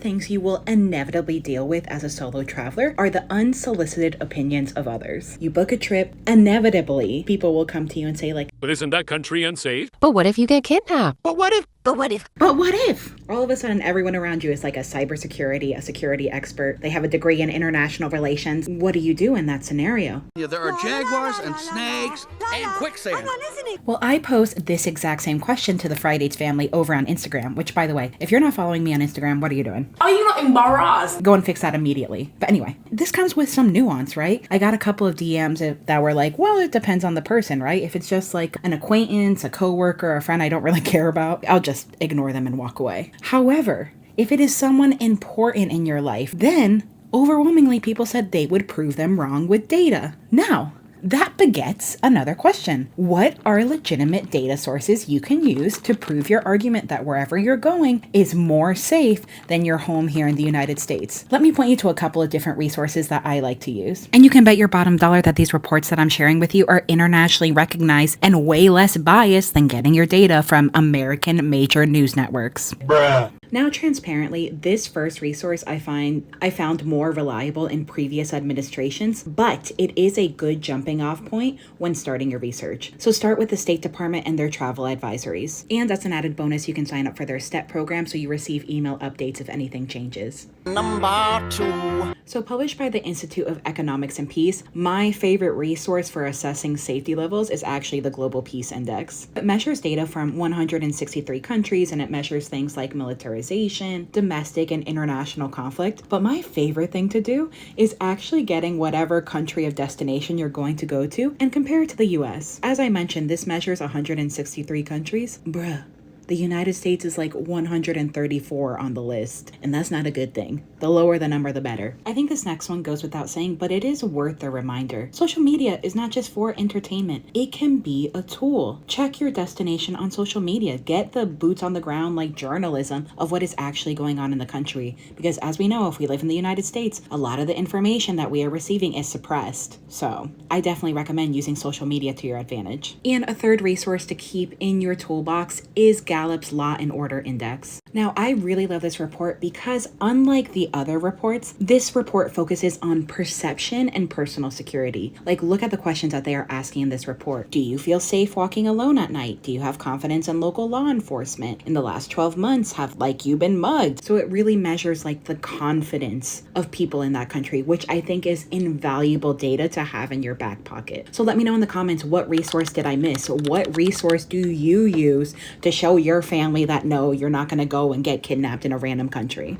things you will inevitably deal with as a solo traveler are the unsolicited opinions of others. You book a trip, inevitably, people will come to you and say like, "But isn't that country unsafe?" But what if you get kidnapped? But what if? But what if? All of a sudden, everyone around you is like a cybersecurity, a security expert. They have a degree in international relations. What do you do in that scenario? Yeah, there are jaguars and snakes and quicksand. Well, I posed this exact same question to the Fridays family over on Instagram, which, by the way, if you're not following me on Instagram, what are you doing? Are you not embarrassed? Go and fix that immediately. But anyway, this comes with some nuance, right? I got a couple of DMs that were like, well, it depends on the person, right? If it's just like an acquaintance, a coworker, a friend I don't really care about, I'll just ignore them and walk away. However, if it is someone important in your life, then overwhelmingly people said they would prove them wrong with data. Now, that begets another question. What are legitimate data sources you can use to prove your argument that wherever you're going is more safe than your home here in the United States? Let me point you to a couple of different resources that I like to use. And you can bet your bottom dollar that these reports that I'm sharing with you are internationally recognized and way less biased than getting your data from American major news networks. Bruh. Now, transparently, this first resource I found more reliable in previous administrations, but it is a good jumping off point when starting your research. So start with the State Department and their travel advisories. And as an added bonus, you can sign up for their STEP program so you receive email updates if anything changes. Number 2. So published by the Institute of Economics and Peace, my favorite resource for assessing safety levels is actually the Global Peace Index. It measures data from 163 countries and it measures things like militarization, domestic and international conflict. But my favorite thing to do is actually getting whatever country of destination you're going to go to and compare it to the US. As I mentioned, this measures 163 countries. Bruh. The United States is like 134 on the list, and that's not a good thing. The lower the number, the better. I think this next one goes without saying, but it is worth a reminder. Social media is not just for entertainment. It can be a tool. Check your destination on social media. Get the boots on the ground like journalism of what is actually going on in the country. Because as we know, if we live in the United States, a lot of the information that we are receiving is suppressed. So I definitely recommend using social media to your advantage. And a third resource to keep in your toolbox is Gallup's Law and Order Index. Now, I really love this report because unlike the other reports, this report focuses on perception and personal security. Like, look at the questions that they are asking in this report. Do you feel safe walking alone at night? Do you have confidence in local law enforcement? In the last 12 months, have you been mugged? So it really measures like the confidence of people in that country, which I think is invaluable data to have in your back pocket. So let me know in the comments, what resource did I miss? What resource do you use to show your family that no, you're not going to go and get kidnapped in a random country?